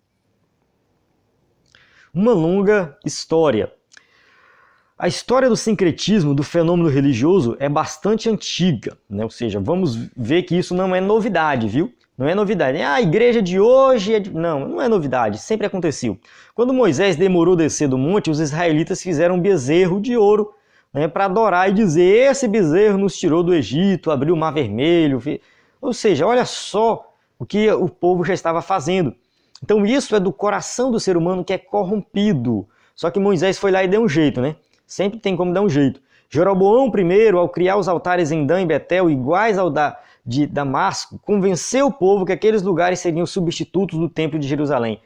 Uma longa história. A história do sincretismo, do fenômeno religioso, é bastante antiga, né? Ou seja, vamos ver que isso não é novidade, viu? Não é novidade. A igreja de hoje... Não é novidade, sempre aconteceu. Quando Moisés demorou a descer do monte, os israelitas fizeram um bezerro de ouro, né, para adorar e dizer, esse bezerro nos tirou do Egito, abriu o Mar Vermelho. Ou seja, olha só o que o povo já estava fazendo. Então isso é do coração do ser humano que é corrompido. Só que Moisés foi lá e deu um jeito, né? Sempre tem como dar um jeito. Jeroboão I, ao criar os altares em Dan e Betel, iguais ao de Damasco, convenceu o povo que aqueles lugares seriam substitutos do templo de Jerusalém.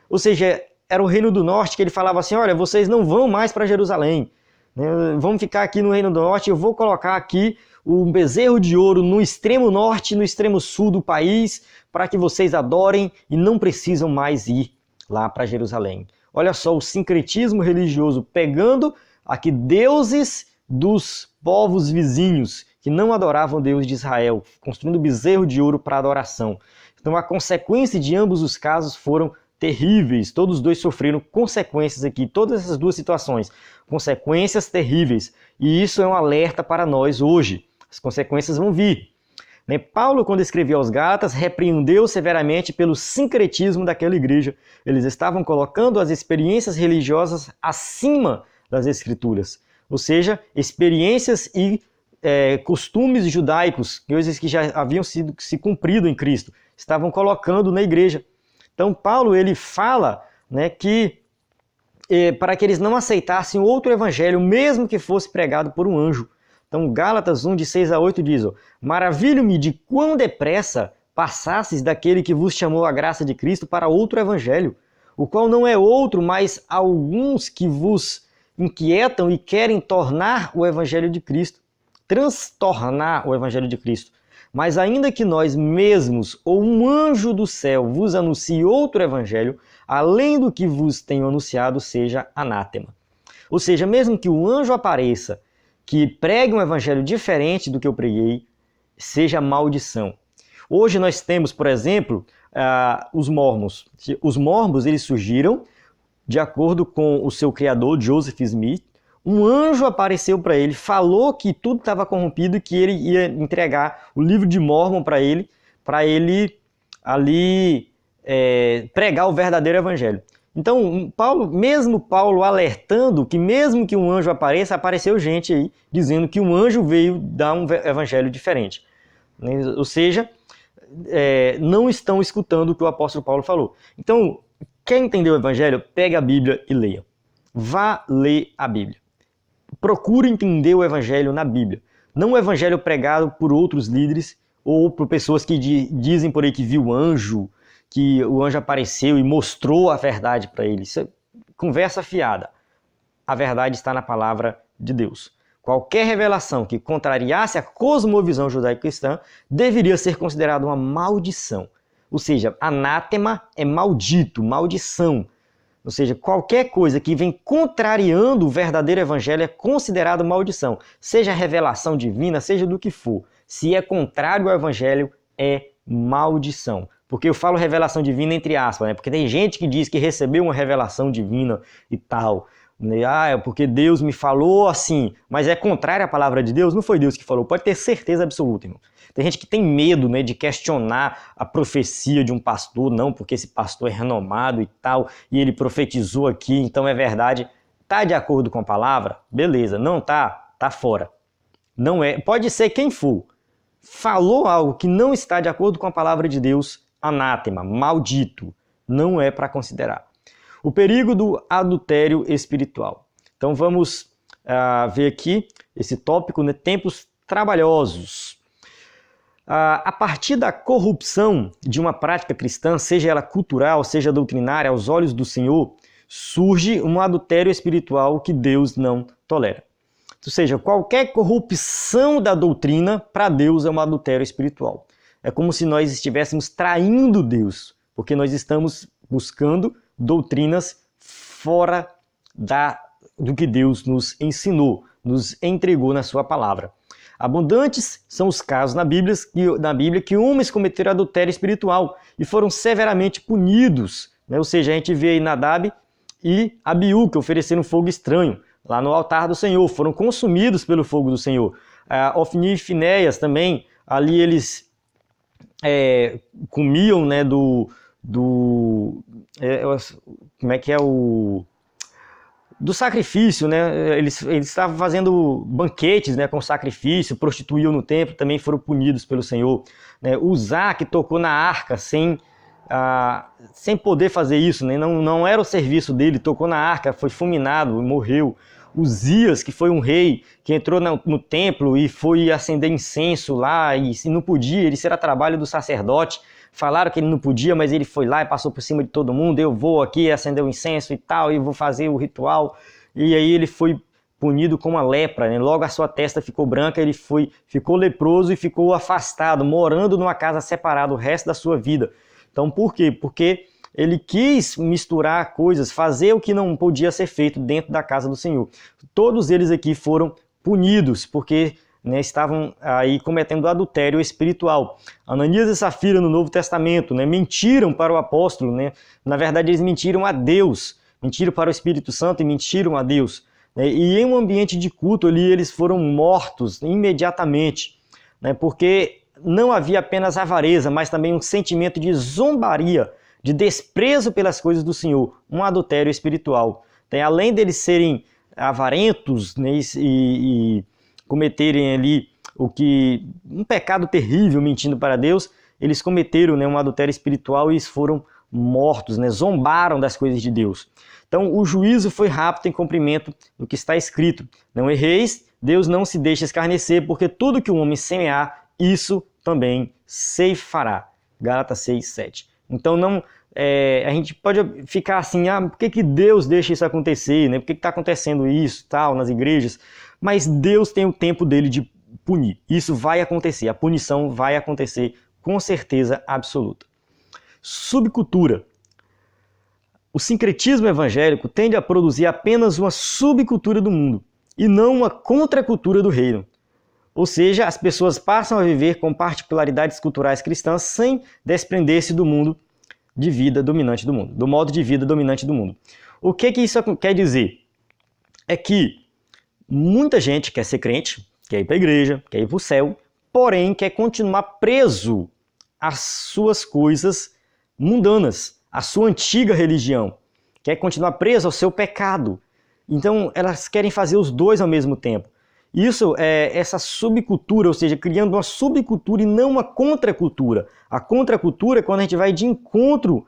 Ou seja, era o Reino do Norte, que ele falava assim, olha, vocês não vão mais para Jerusalém, né? Vamos ficar aqui no Reino do Norte, eu vou colocar aqui um bezerro de ouro no extremo norte e no extremo sul do país, para que vocês adorem e não precisam mais ir lá para Jerusalém. Olha só o sincretismo religioso pegando aqui deuses dos povos vizinhos que não adoravam o Deus de Israel, construindo bezerro de ouro para adoração. Então a consequência de ambos os casos foram terríveis. Todos os dois sofreram consequências aqui, todas essas duas situações, consequências terríveis. E isso é um alerta para nós hoje. As consequências vão vir. Paulo, quando escrevia aos Gálatas, repreendeu severamente pelo sincretismo daquela igreja. Eles estavam colocando as experiências religiosas acima das Escrituras. Ou seja, experiências e costumes judaicos, coisas que já haviam se cumprido em Cristo, estavam colocando na igreja. Então Paulo ele fala, né, que para que eles não aceitassem outro evangelho, mesmo que fosse pregado por um anjo. Então Gálatas 1, de 6 a 8 diz, maravilho-me de quão depressa passasses daquele que vos chamou a graça de Cristo para outro evangelho, o qual não é outro, mas alguns que vos inquietam e querem tornar o evangelho de Cristo, transtornar o evangelho de Cristo. Mas ainda que nós mesmos ou um anjo do céu vos anuncie outro evangelho, além do que vos tenho anunciado, seja anátema. Ou seja, mesmo que o anjo apareça, que pregue um evangelho diferente do que eu preguei, seja maldição. Hoje nós temos, por exemplo, os mormons. Os mormons eles surgiram de acordo com o seu criador, Joseph Smith. Um anjo apareceu para ele, falou que tudo estava corrompido e que ele ia entregar o livro de Mórmon para ele ali pregar o verdadeiro evangelho. Então, mesmo Paulo alertando que mesmo que um anjo apareça, apareceu gente aí dizendo que um anjo veio dar um evangelho diferente. Ou seja, não estão escutando o que o apóstolo Paulo falou. Então, quer entender o evangelho? Pega a Bíblia e leia. Vá ler a Bíblia. Procure entender o evangelho na Bíblia. Não o evangelho pregado por outros líderes ou por pessoas que dizem por aí que viu anjo, que o anjo apareceu e mostrou a verdade para ele. Isso é conversa fiada. A verdade está na palavra de Deus. Qualquer revelação que contrariasse a cosmovisão judaico-cristã deveria ser considerada uma maldição. Ou seja, anátema é maldito, maldição. Ou seja, qualquer coisa que vem contrariando o verdadeiro evangelho é considerado maldição. Seja revelação divina, seja do que for. Se é contrário ao evangelho, é maldição. Porque eu falo revelação divina entre aspas, né? Porque tem gente que diz que recebeu uma revelação divina e tal. É porque Deus me falou assim, mas é contrário à palavra de Deus? Não foi Deus que falou, pode ter certeza absoluta, irmão. Tem gente que tem medo, né, de questionar a profecia de um pastor, não, porque esse pastor é renomado e tal, e ele profetizou aqui, então é verdade. Tá de acordo com a palavra? Beleza. Não tá? Tá fora. Não é. Pode ser quem for. Falou algo que não está de acordo com a palavra de Deus, anátema, maldito. Não é para considerar. O perigo do adultério espiritual. Então vamos ver aqui esse tópico, né? Tempos trabalhosos. A partir da corrupção de uma prática cristã, seja ela cultural, seja doutrinária, aos olhos do Senhor, surge um adultério espiritual que Deus não tolera. Ou seja, qualquer corrupção da doutrina, para Deus é um adultério espiritual. É como se nós estivéssemos traindo Deus, porque nós estamos buscando doutrinas fora do que Deus nos ensinou, nos entregou na sua palavra. Abundantes são os casos na Bíblia que homens cometeram adultério espiritual e foram severamente punidos. Né? Ou seja, a gente vê aí Nadab e Abiú, que ofereceram fogo estranho lá no altar do Senhor, foram consumidos pelo fogo do Senhor. Ofni e Finéias também, ali eles comiam, né, como é que é do sacrifício, né? Eles estavam fazendo banquetes, né, com sacrifício, prostituíam no templo, também foram punidos pelo Senhor. Né? Uzá, que tocou na arca sem poder fazer isso, né? Não era o serviço dele, tocou na arca, foi fulminado, morreu. Uzias, que foi um rei que entrou no templo e foi acender incenso lá e não podia, isso era trabalho do sacerdote, falaram que ele não podia, mas ele foi lá e passou por cima de todo mundo, eu vou aqui acender o incenso e tal, e vou fazer o ritual. E aí ele foi punido com uma lepra, né? Logo a sua testa ficou branca, ele ficou leproso e ficou afastado, morando numa casa separada o resto da sua vida. Então por quê? Porque ele quis misturar coisas, fazer o que não podia ser feito dentro da casa do Senhor. Todos eles aqui foram punidos, porque estavam aí cometendo adultério espiritual. Ananias e Safira no Novo Testamento mentiram para o apóstolo, na verdade eles mentiram a Deus, mentiram para o Espírito Santo e mentiram a Deus. E em um ambiente de culto ali eles foram mortos imediatamente, porque não havia apenas avareza, mas também um sentimento de zombaria, de desprezo pelas coisas do Senhor, um adultério espiritual. Além deles serem avarentos e cometerem ali um pecado terrível mentindo para Deus, eles cometeram um adultério espiritual e foram mortos, zombaram das coisas de Deus. Então o juízo foi rápido em cumprimento do que está escrito. Não erreis, Deus não se deixa escarnecer, porque tudo que o homem semear, isso também ceifará. Gálatas 6:7. Então a gente pode ficar assim, por que Deus deixa isso acontecer? Por que está acontecendo isso tal nas igrejas? Mas Deus tem o tempo dele de punir. Isso vai acontecer, a punição vai acontecer com certeza absoluta. Subcultura. O sincretismo evangélico tende a produzir apenas uma subcultura do mundo e não uma contracultura do reino. Ou seja, as pessoas passam a viver com particularidades culturais cristãs sem desprender-se do mundo de vida dominante do mundo, do modo de vida dominante do mundo. O que isso quer dizer? É que muita gente quer ser crente, quer ir para a igreja, quer ir para o céu, porém quer continuar preso às suas coisas mundanas, à sua antiga religião, quer continuar preso ao seu pecado. Então elas querem fazer os dois ao mesmo tempo. Isso é essa subcultura, ou seja, criando uma subcultura e não uma contracultura. A contracultura é quando a gente vai de encontro,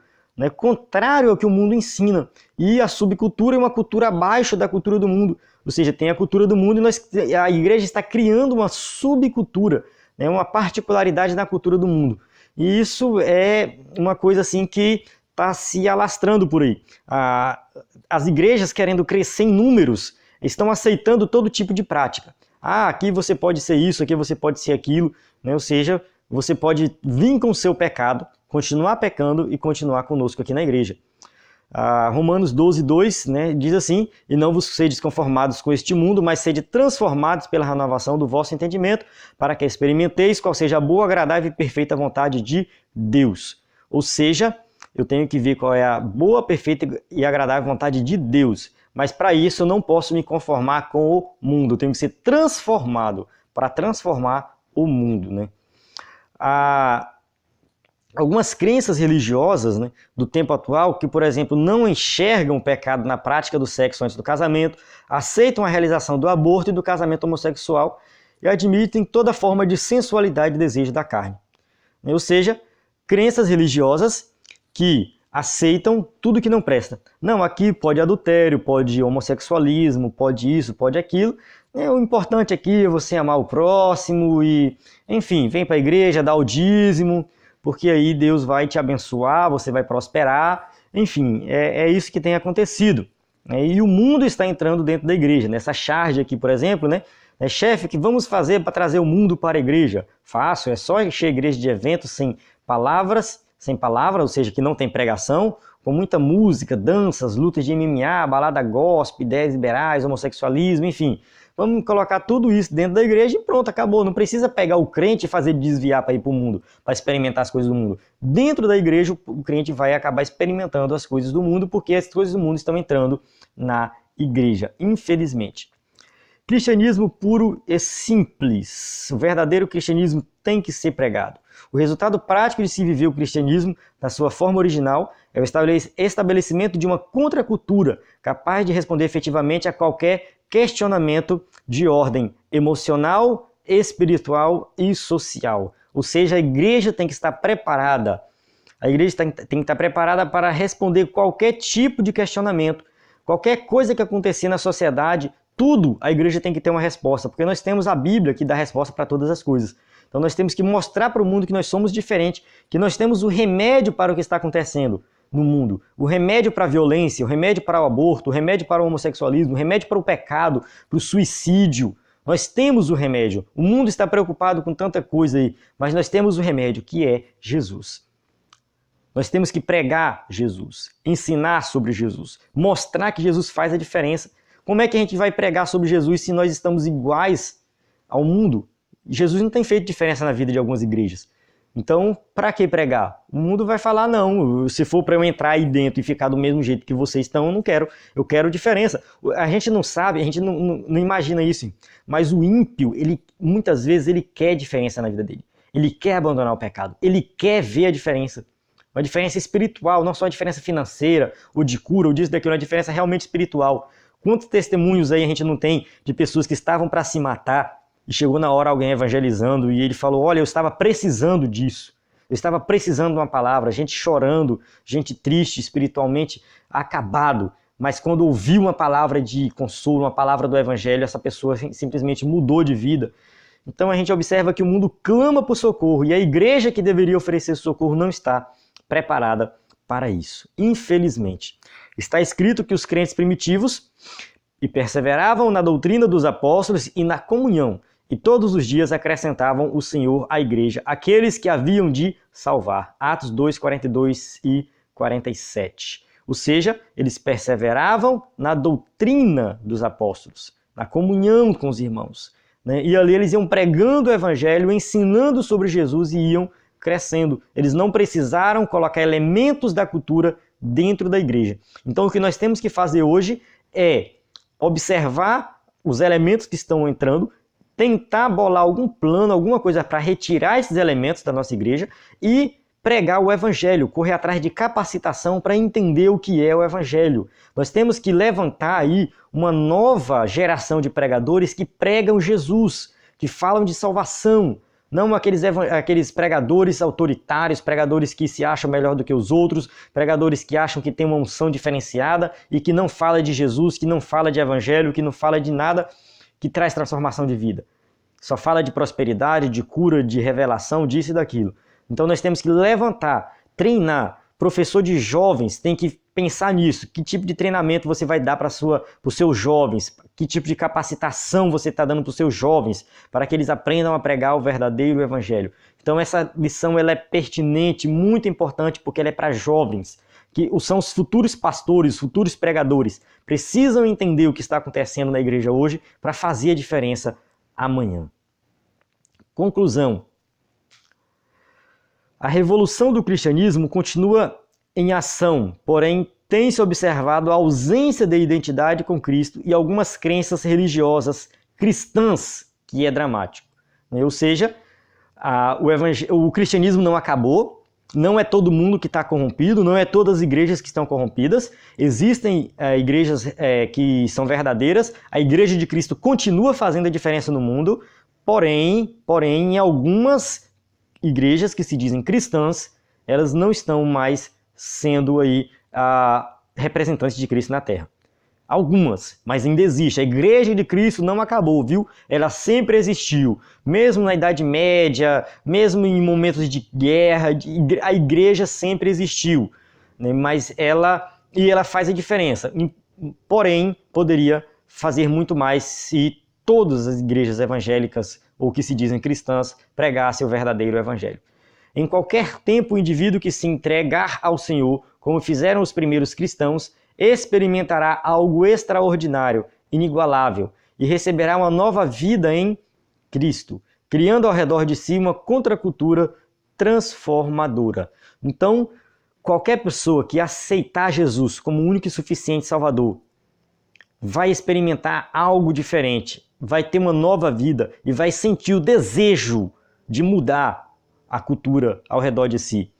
contrário ao que o mundo ensina. E a subcultura é uma cultura abaixo da cultura do mundo. Ou seja, tem a cultura do mundo e a igreja está criando uma subcultura, uma particularidade na cultura do mundo. E isso é uma coisa assim que está se alastrando por aí. As igrejas, querendo crescer em números, estão aceitando todo tipo de prática. Aqui você pode ser isso, aqui você pode ser aquilo, ou seja, você pode vir com o seu pecado, continuar pecando e continuar conosco aqui na igreja. Romanos 12:2 diz assim: e não vos sedes conformados com este mundo, mas sede transformados pela renovação do vosso entendimento, para que experimenteis qual seja a boa, agradável e perfeita vontade de Deus. Ou seja, eu tenho que ver qual é a boa, perfeita e agradável vontade de Deus. Mas para isso eu não posso me conformar com o mundo, eu tenho que ser transformado para transformar o mundo. Algumas crenças religiosas do tempo atual que, por exemplo, não enxergam o pecado na prática do sexo antes do casamento, aceitam a realização do aborto e do casamento homossexual e admitem toda forma de sensualidade e desejo da carne. Ou seja, crenças religiosas que aceitam tudo que não presta. Não, aqui pode adultério, pode homossexualismo, pode isso, pode aquilo. O importante aqui é você amar o próximo e, enfim, vem para a igreja, dá o dízimo, porque aí Deus vai te abençoar, você vai prosperar. Enfim, é isso que tem acontecido. E o mundo está entrando dentro da igreja. Nessa charge aqui, por exemplo, chefe, o que vamos fazer para trazer o mundo para a igreja? Fácil, é só encher a igreja de eventos sem palavras, ou seja, que não tem pregação, com muita música, danças, lutas de MMA, balada gospel, ideias liberais, homossexualismo, enfim. Vamos colocar tudo isso dentro da igreja e pronto, acabou. Não precisa pegar o crente e fazer desviar para ir para o mundo, para experimentar as coisas do mundo. Dentro da igreja, o crente vai acabar experimentando as coisas do mundo, porque as coisas do mundo estão entrando na igreja, infelizmente. Cristianismo puro e simples. O verdadeiro cristianismo tem que ser pregado. O resultado prático de se viver o cristianismo na sua forma original é o estabelecimento de uma contracultura capaz de responder efetivamente a qualquer questionamento de ordem emocional, espiritual e social. Ou seja, a igreja tem que estar preparada. A igreja tem que estar preparada para responder qualquer tipo de questionamento, qualquer coisa que acontecer na sociedade, tudo a igreja tem que ter uma resposta, porque nós temos a Bíblia que dá resposta para todas as coisas. Então nós temos que mostrar para o mundo que nós somos diferentes, que nós temos o remédio para o que está acontecendo no mundo, o remédio para a violência, o remédio para o aborto, o remédio para o homossexualismo, o remédio para o pecado, para o suicídio. Nós temos o remédio. O mundo está preocupado com tanta coisa aí, mas nós temos o remédio, que é Jesus. Nós temos que pregar Jesus, ensinar sobre Jesus, mostrar que Jesus faz a diferença. Como é que a gente vai pregar sobre Jesus se nós estamos iguais ao mundo? Jesus não tem feito diferença na vida de algumas igrejas. Então, para que pregar? O mundo vai falar, não, se for para eu entrar aí dentro e ficar do mesmo jeito que vocês estão, eu não quero. Eu quero diferença. A gente não sabe, a gente não imagina isso, mas o ímpio, muitas vezes, ele quer diferença na vida dele. Ele quer abandonar o pecado. Ele quer ver a diferença. Uma diferença espiritual, não só a diferença financeira, ou de cura, ou disso, daquilo, uma diferença realmente espiritual. Quantos testemunhos aí a gente não tem de pessoas que estavam para se matar e chegou na hora alguém evangelizando e ele falou, olha, eu estava precisando disso. Eu estava precisando de uma palavra, gente chorando, gente triste, espiritualmente acabado. Mas quando ouviu uma palavra de consolo, uma palavra do evangelho, essa pessoa simplesmente mudou de vida. Então a gente observa que o mundo clama por socorro e a igreja que deveria oferecer socorro não está preparada para isso. Infelizmente. Está escrito que os crentes primitivos perseveravam na doutrina dos apóstolos e na comunhão, e todos os dias acrescentavam o Senhor à igreja, aqueles que haviam de salvar. Atos 2, 42 e 47. Ou seja, eles perseveravam na doutrina dos apóstolos, na comunhão com os irmãos. E ali eles iam pregando o evangelho, ensinando sobre Jesus e iam crescendo. Eles não precisaram colocar elementos da cultura dentro da igreja. Então o que nós temos que fazer hoje é observar os elementos que estão entrando, tentar bolar algum plano, alguma coisa para retirar esses elementos da nossa igreja e pregar o evangelho, correr atrás de capacitação para entender o que é o evangelho. Nós temos que levantar aí uma nova geração de pregadores que pregam Jesus, que falam de salvação, não aqueles pregadores autoritários, pregadores que se acham melhor do que os outros, pregadores que acham que tem uma unção diferenciada e que não fala de Jesus, que não fala de evangelho, que não fala de nada que traz transformação de vida. Só fala de prosperidade, de cura, de revelação, disso e daquilo. Então nós temos que levantar, treinar. Professor de jovens tem que pensar nisso. Que tipo de treinamento você vai dar para os seus jovens? Que tipo de capacitação você está dando para os seus jovens para que eles aprendam a pregar o verdadeiro evangelho? Então essa lição ela é pertinente, muito importante, porque ela é para jovens, que são os futuros pastores, os futuros pregadores. Precisam entender o que está acontecendo na igreja hoje para fazer a diferença amanhã. Conclusão. A revolução do cristianismo continua em ação, porém tem-se observado a ausência de identidade com Cristo e algumas crenças religiosas cristãs, que é dramático. Ou seja, o cristianismo não acabou, não é todo mundo que está corrompido, não é todas as igrejas que estão corrompidas, existem igrejas que são verdadeiras, a igreja de Cristo continua fazendo a diferença no mundo, porém em algumas igrejas que se dizem cristãs, elas não estão mais sendo aí representantes de Cristo na Terra. Algumas, mas ainda existe. A igreja de Cristo não acabou, viu? Ela sempre existiu. Mesmo na Idade Média, mesmo em momentos de guerra, a igreja sempre existiu. Né? Mas ela faz a diferença. Porém, poderia fazer muito mais se todas as igrejas evangélicas ou que se dizem cristãs pregassem o verdadeiro evangelho. Em qualquer tempo, o indivíduo que se entregar ao Senhor, como fizeram os primeiros cristãos, experimentará algo extraordinário, inigualável, e receberá uma nova vida em Cristo, criando ao redor de si uma contracultura transformadora. Então, qualquer pessoa que aceitar Jesus como único e suficiente Salvador vai experimentar algo diferente, vai ter uma nova vida e vai sentir o desejo de mudar a cultura ao redor de si.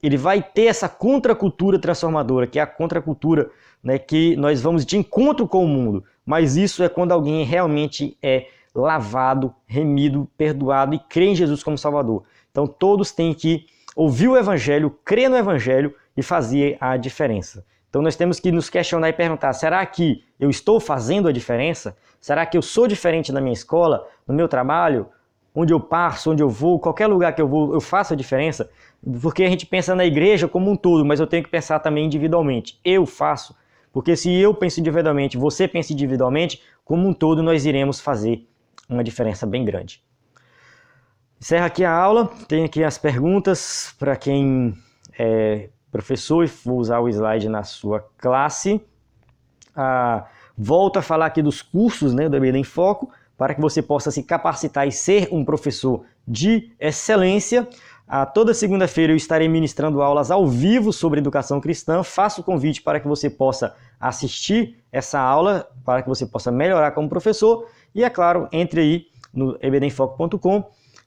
Ele vai ter essa contracultura transformadora, que é a contracultura, né, que nós vamos de encontro com o mundo. Mas isso é quando alguém realmente é lavado, remido, perdoado e crê em Jesus como Salvador. Então todos têm que ouvir o Evangelho, crer no Evangelho e fazer a diferença. Então nós temos que nos questionar e perguntar, será que eu estou fazendo a diferença? Será que eu sou diferente na minha escola, no meu trabalho, onde eu passo, onde eu vou, qualquer lugar que eu vou, eu faço a diferença, porque a gente pensa na igreja como um todo, mas eu tenho que pensar também individualmente. Eu faço, porque se eu penso individualmente, você pensa individualmente, como um todo nós iremos fazer uma diferença bem grande. Encerro aqui a aula, tem aqui as perguntas para quem é professor e for usar o slide na sua classe. Volto a falar aqui dos cursos, né, do EBD em Foco, para que você possa se capacitar e ser um professor de excelência. Toda segunda-feira eu estarei ministrando aulas ao vivo sobre educação cristã. Faço o convite para que você possa assistir essa aula, para que você possa melhorar como professor. E, é claro, entre aí no ebdenfoco.com,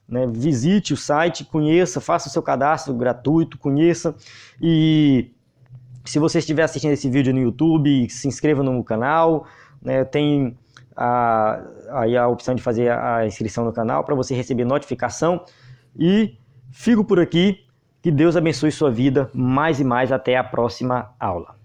né, visite o site, conheça, faça o seu cadastro gratuito, conheça. E se você estiver assistindo esse vídeo no YouTube, se inscreva no canal, né, tem aí a opção de fazer a inscrição no canal para você receber notificação. E fico por aqui, que Deus abençoe sua vida mais e mais, até a próxima aula.